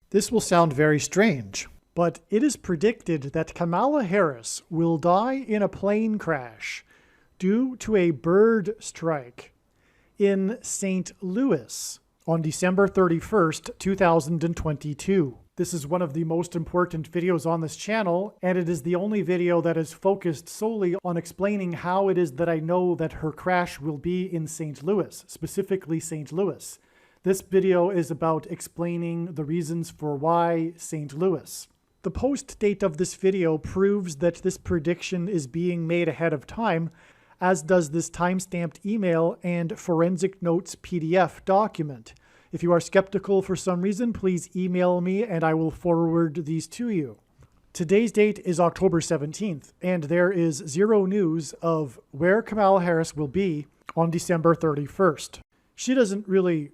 This will sound very strange, but it is predicted that Kamala Harris will die in a plane crash due to a bird strike in St. Louis on December 31st, 2022. This is one of the most important videos on this channel, and it is the only video that is focused solely on explaining how it is that I know that her crash will be in St. Louis, specifically St. Louis. This video is about explaining the reasons for why St. Louis. The post date of this video proves that this prediction is being made ahead of time, as does this timestamped email and forensic notes PDF document. If you are skeptical for some reason, please email me and I will forward these to you. Today's date is October 17th, and there is zero news of where Kamala Harris will be on December 31st. She doesn't really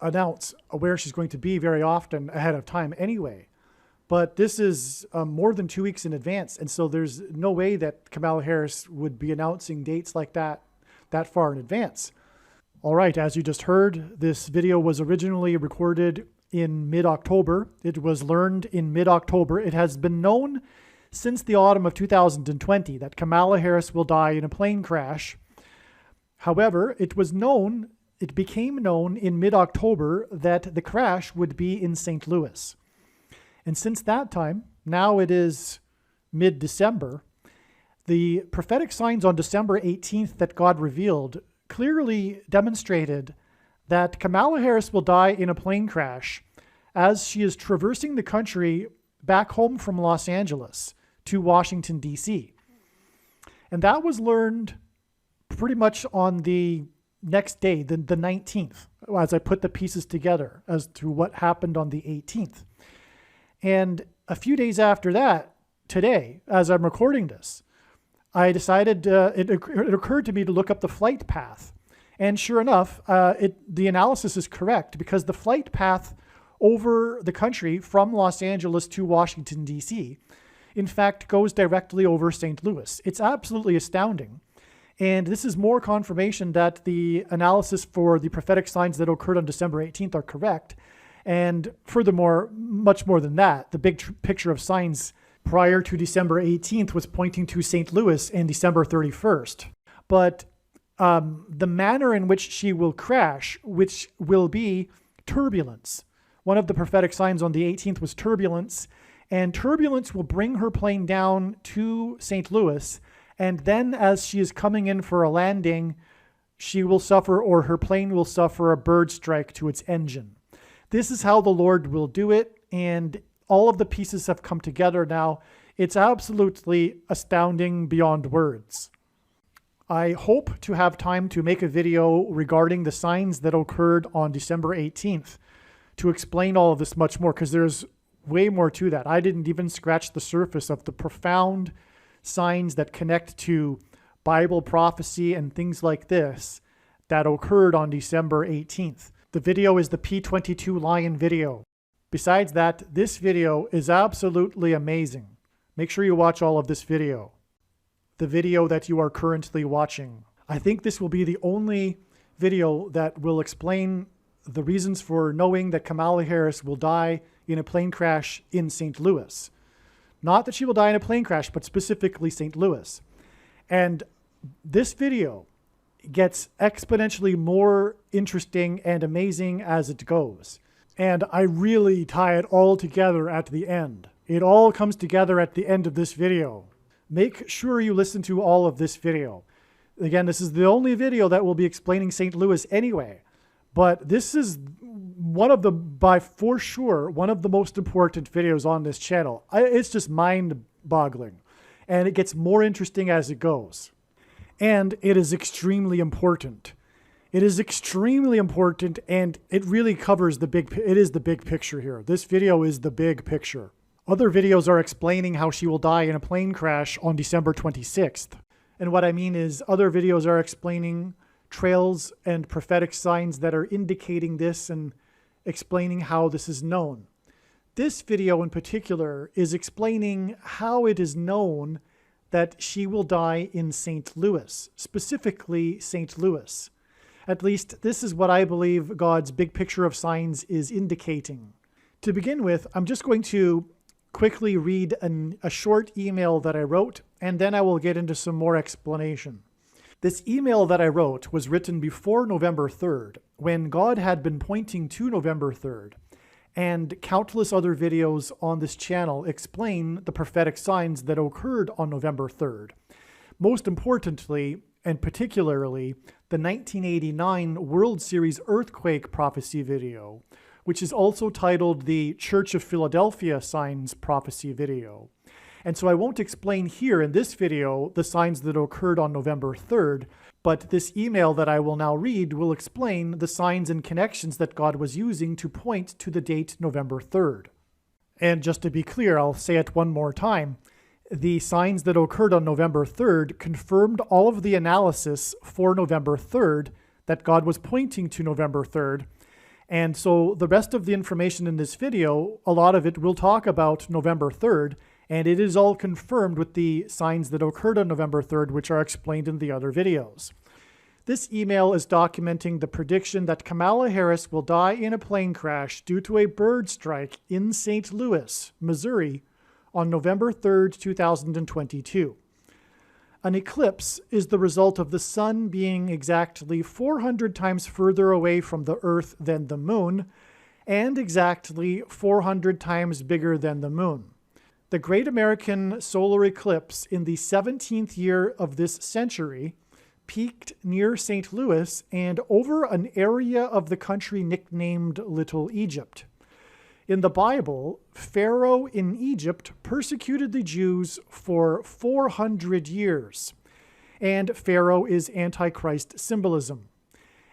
announce where she's going to be very often ahead of time anyway. But this is more than 2 weeks in advance, and so there's no way that Kamala Harris would be announcing dates like that far in advance. All right, as you just heard, this video was originally recorded in mid-October. It was learned in mid-October. It has been known since the autumn of 2020 that Kamala Harris will die in a plane crash. However, it became known in mid-October that the crash would be in St. Louis. And since that time, now it is mid-December, the prophetic signs on December 18th that God revealed clearly demonstrated that Kamala Harris will die in a plane crash as she is traversing the country back home from Los Angeles to Washington, D.C. And that was learned pretty much on the next day, the 19th, as I put the pieces together as to what happened on the 18th. And a few days after that, today, as I'm recording this, I decided, it occurred to me to look up the flight path. And sure enough, the analysis is correct because the flight path over the country from Los Angeles to Washington, D.C., in fact, goes directly over St. Louis. It's absolutely astounding. And this is more confirmation that the analysis for the prophetic signs that occurred on December 18th are correct. And furthermore, much more than that, the big picture of signs prior to December 18th was pointing to St. Louis and December 31st. But the manner in which she will crash, which will be turbulence. One of the prophetic signs on the 18th was turbulence, and turbulence will bring her plane down to St. Louis. And then as she is coming in for a landing, she will suffer, or her plane will suffer, a bird strike to its engine. This is how the Lord will do it, and all of the pieces have come together now. It's absolutely astounding beyond words. I hope to have time to make a video regarding the signs that occurred on December 18th to explain all of this much more, because there's way more to that. I didn't even scratch the surface of the profound signs that connect to Bible prophecy and things like this that occurred on December 18th. The video is the P22 Lion video. Besides that, this video is absolutely amazing. Make sure you watch all of this video. The video that you are currently watching. I think this will be the only video that will explain the reasons for knowing that Kamala Harris will die in a plane crash in St. Louis. Not that she will die in a plane crash, but specifically St. Louis. And this video gets exponentially more interesting and amazing as it goes. And I really tie it all together at the end. It all comes together at the end of this video. Make sure you listen to all of this video. Again, this is the only video that will be explaining St. Louis anyway. But this is for sure, one of the most important videos on this channel. It's just mind-boggling. And it gets more interesting as it goes. And it is extremely important. It is extremely important, and it really covers the big picture here. This video is the big picture. Other videos are explaining how she will die in a plane crash on December 26th. And what I mean is other videos are explaining trails and prophetic signs that are indicating this and explaining how this is known. This video in particular is explaining how it is known that she will die in St. Louis, specifically St. Louis. At least this is what I believe God's big picture of signs is indicating. To begin with, I'm just going to quickly read a short email that I wrote, and then I will get into some more explanation. This email that I wrote was written before November 3rd, when God had been pointing to November 3rd, and countless other videos on this channel explain the prophetic signs that occurred on November 3rd. Most importantly, and particularly, the 1989 World Series earthquake prophecy video, which is also titled the Church of Philadelphia Signs Prophecy video. And so I won't explain here in this video the signs that occurred on November 3rd, but this email that I will now read will explain the signs and connections that God was using to point to the date November 3rd. And just to be clear, I'll say it one more time. The signs that occurred on November 3rd confirmed all of the analysis for November 3rd that God was pointing to November 3rd. And so the rest of the information in this video, a lot of it will talk about November 3rd, and it is all confirmed with the signs that occurred on November 3rd, which are explained in the other videos. This email is documenting the prediction that Kamala Harris will die in a plane crash due to a bird strike in St. Louis, Missouri, on November 3rd, 2022. An eclipse is the result of the sun being exactly 400 times further away from the Earth than the moon, and exactly 400 times bigger than the moon. The Great American Solar Eclipse in the 17th year of this century peaked near St. Louis and over an area of the country nicknamed Little Egypt. In the Bible, Pharaoh in Egypt persecuted the Jews for 400 years, and Pharaoh is Antichrist symbolism.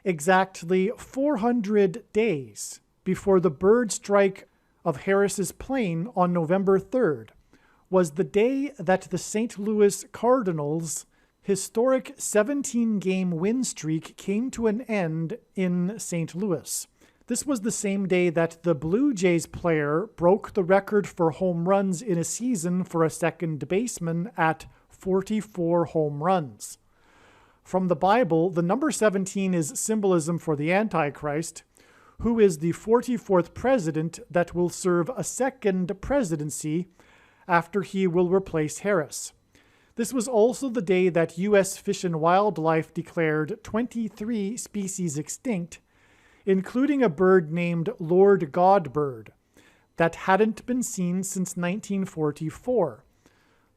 Exactly 400 days before the bird strike of Harris's plane on November 3rd was the day that the St. Louis Cardinals' historic 17-game win streak came to an end in St. Louis. This was the same day that the Blue Jays player broke the record for home runs in a season for a second baseman at 44 home runs. From the Bible, the number 17 is symbolism for the Antichrist, who is the 44th president that will serve a second presidency after he will replace Harris. This was also the day that U.S. Fish and Wildlife declared 23 species extinct, including a bird named Lord Godbird that hadn't been seen since 1944.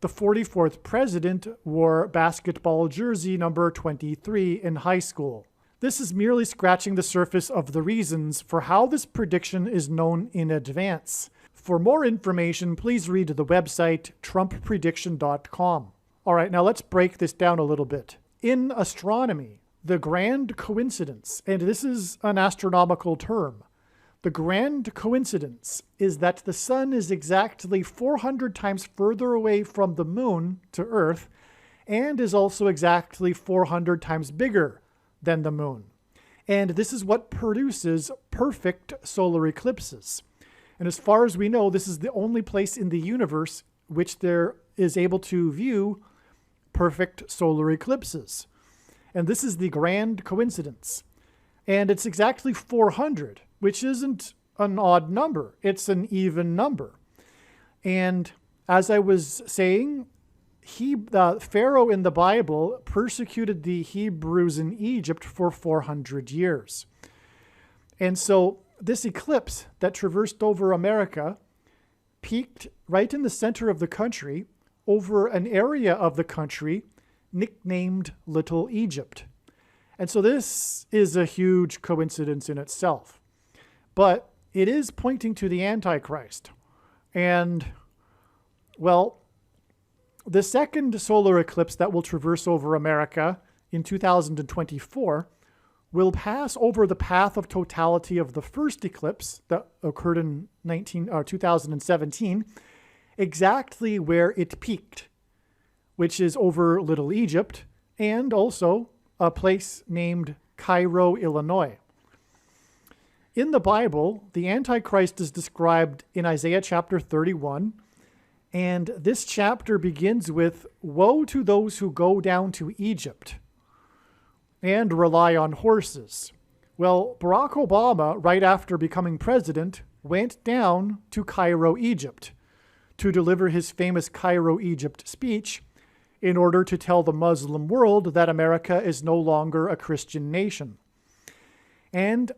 The 44th president wore basketball jersey number 23 in high school. This is merely scratching the surface of the reasons for how this prediction is known in advance. For more information, please read the website trumpprediction.com. All right, now let's break this down a little bit. In astronomy, the grand coincidence, and this is an astronomical term, the grand coincidence is that the sun is exactly 400 times further away from the moon to Earth and is also exactly 400 times bigger than the moon. And this is what produces perfect solar eclipses. And as far as we know, this is the only place in the universe which there is able to view perfect solar eclipses. And this is the grand coincidence. And it's exactly 400, which isn't an odd number. It's an even number. And as I was saying, Pharaoh in the Bible persecuted the Hebrews in Egypt for 400 years. And so this eclipse that traversed over America peaked right in the center of the country over an area of the country nicknamed Little Egypt. And so this is a huge coincidence in itself. But it is pointing to the Antichrist. And, well, the second solar eclipse that will traverse over America in 2024 will pass over the path of totality of the first eclipse that occurred in 2017, exactly where it peaked, which is over Little Egypt and also a place named Cairo, Illinois. In the Bible, the Antichrist is described in Isaiah chapter 31, and this chapter begins with, "Woe to those who go down to Egypt and rely on horses." Well, Barack Obama, right after becoming president, went down to Cairo, Egypt, to deliver his famous Cairo, Egypt speech in order to tell the Muslim world that America is no longer a Christian nation. And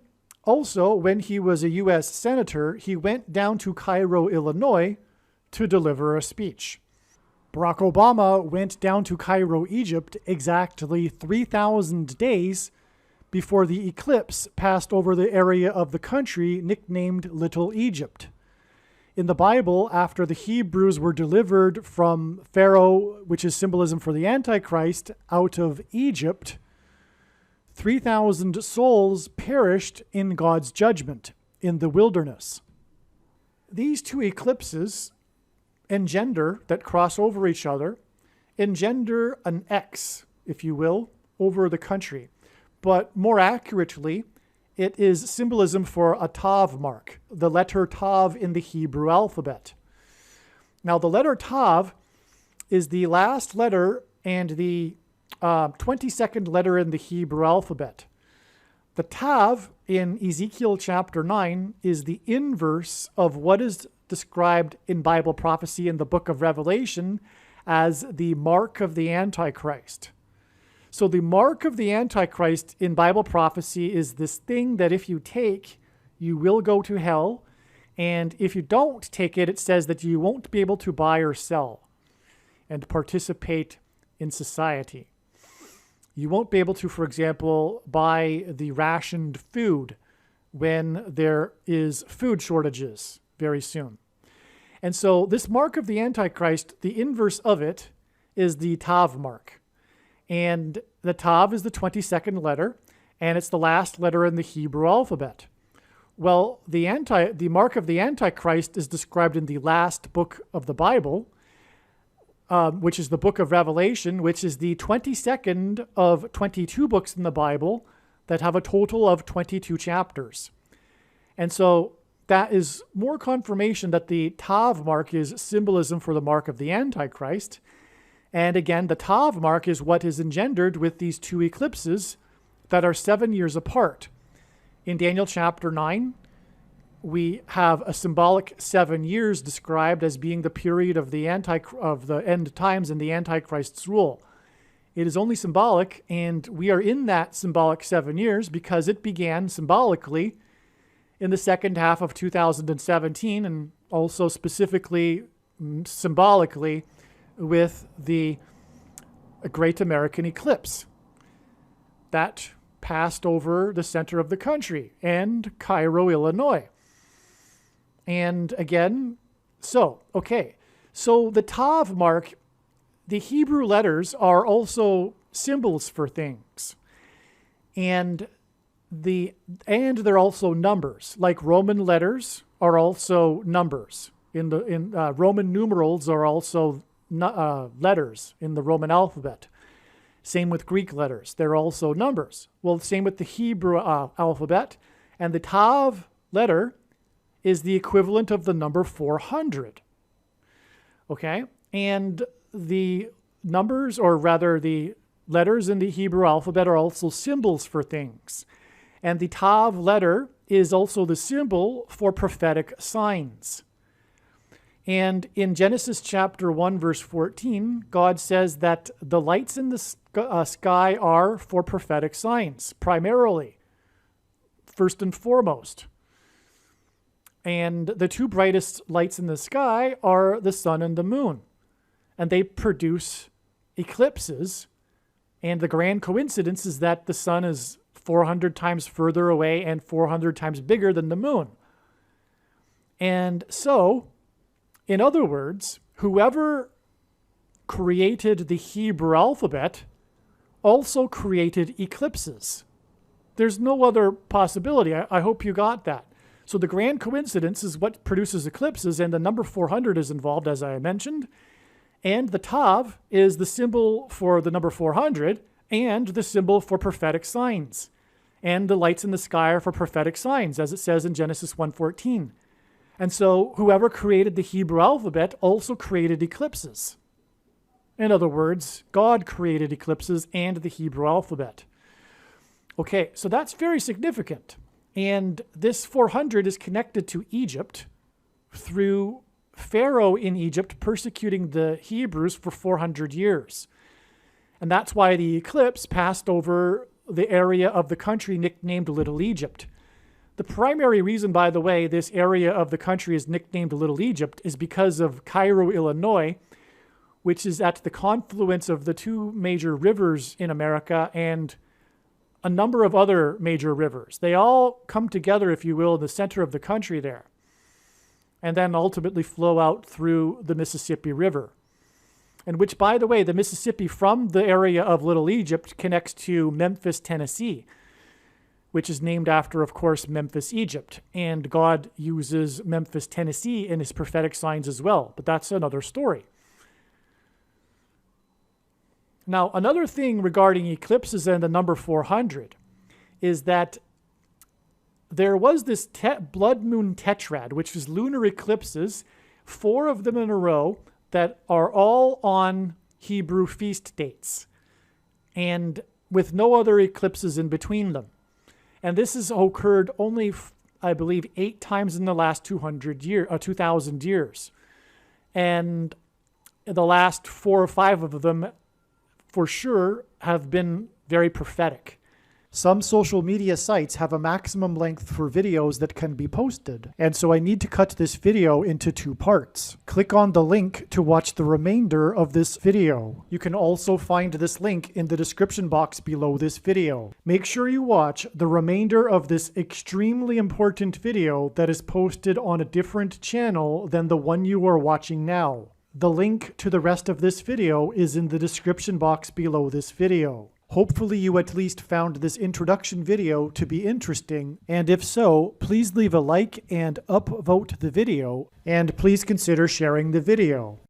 also, when he was a U.S. Senator, he went down to Cairo, Illinois, to deliver a speech. Barack Obama went down to Cairo, Egypt, exactly 3,000 days before the eclipse passed over the area of the country nicknamed Little Egypt. In the Bible, after the Hebrews were delivered from Pharaoh, which is symbolism for the Antichrist, out of Egypt, 3,000 souls perished in God's judgment in the wilderness. These two eclipses that cross over each other, engender an X, if you will, over the country. But more accurately, it is symbolism for a Tav mark, the letter Tav in the Hebrew alphabet. Now, the letter Tav is the last letter and the 22nd letter in the Hebrew alphabet. The Tav in Ezekiel chapter 9 is the inverse of what is described in Bible prophecy in the book of Revelation as the mark of the Antichrist. So the mark of the Antichrist in Bible prophecy is this thing that if you take, you will go to hell. And if you don't take it, it says that you won't be able to buy or sell and participate in society. You won't be able to, for example, buy the rationed food when there is food shortages very soon. And so this mark of the Antichrist, the inverse of it is the Tav mark. And the Tav is the 22nd letter, and it's the last letter in the Hebrew alphabet. Well, the mark of the Antichrist is described in the last book of the Bible, which is the book of Revelation, which is the 22nd of 22 books in the Bible that have a total of 22 chapters. And so that is more confirmation that the Tav mark is symbolism for the mark of the Antichrist. And again, the Tav mark is what is engendered with these two eclipses that are 7 years apart. In Daniel chapter 9, we have a symbolic 7 years described as being the period of the end times and the Antichrist's rule. It is only symbolic, and we are in that symbolic 7 years because it began symbolically in the second half of 2017, and also specifically symbolically with the Great American Eclipse that passed over the center of the country and Cairo, Illinois. And again, so the Tav mark, the Hebrew letters are also symbols for things. And they're also numbers, like Roman letters are also numbers. In Roman numerals are also letters in the Roman alphabet. Same with Greek letters. They're also numbers. Well, same with the Hebrew alphabet. And the Tav letter is the equivalent of the number 400. Okay? And the numbers, or rather the letters in the Hebrew alphabet, are also symbols for things. And the Tav letter is also the symbol for prophetic signs. And in Genesis chapter 1, verse 14, God says that the lights in the sky are for prophetic signs, primarily, first and foremost. And the two brightest lights in the sky are the sun and the moon. And they produce eclipses. And the grand coincidence is that the sun is 400 times further away and 400 times bigger than the moon. And so, in other words, whoever created the Hebrew alphabet also created eclipses. There's no other possibility. I hope you got that. So the grand coincidence is what produces eclipses, and the number 400 is involved, as I mentioned. And the Tav is the symbol for the number 400 and the symbol for prophetic signs. And the lights in the sky are for prophetic signs, as it says in Genesis 1:14. And so whoever created the Hebrew alphabet also created eclipses. In other words, God created eclipses and the Hebrew alphabet. Okay, so that's very significant. And this 400 is connected to Egypt through Pharaoh in Egypt persecuting the Hebrews for 400 years. And that's why the eclipse passed over the area of the country nicknamed Little Egypt. The primary reason, by the way, this area of the country is nicknamed Little Egypt is because of Cairo, Illinois, which is at the confluence of the two major rivers in America and a number of other major rivers. They all come together, if you will, in the center of the country there, and then ultimately flow out through the Mississippi River. And which, by the way, the Mississippi from the area of Little Egypt connects to Memphis, Tennessee, which is named after, of course, Memphis, Egypt. And God uses Memphis, Tennessee in his prophetic signs as well. But that's another story. Now, another thing regarding eclipses and the number 400 is that there was this blood moon tetrad, which is lunar eclipses, 4 of them in a row, that are all on Hebrew feast dates, and with no other eclipses in between them. And this has occurred only, I believe, 8 times in the last 2,000 years. And the last 4 or 5 of them, for sure, have been very prophetic. Some social media sites have a maximum length for videos that can be posted, and so I need to cut this video into 2 parts. Click on the link to watch the remainder of this video. You can also find this link in the description box below this video. Make sure you watch the remainder of this extremely important video that is posted on a different channel than the one you are watching now. The link to the rest of this video is in the description box below this video. Hopefully you at least found this introduction video to be interesting, and if so, please leave a like and upvote the video, and please consider sharing the video.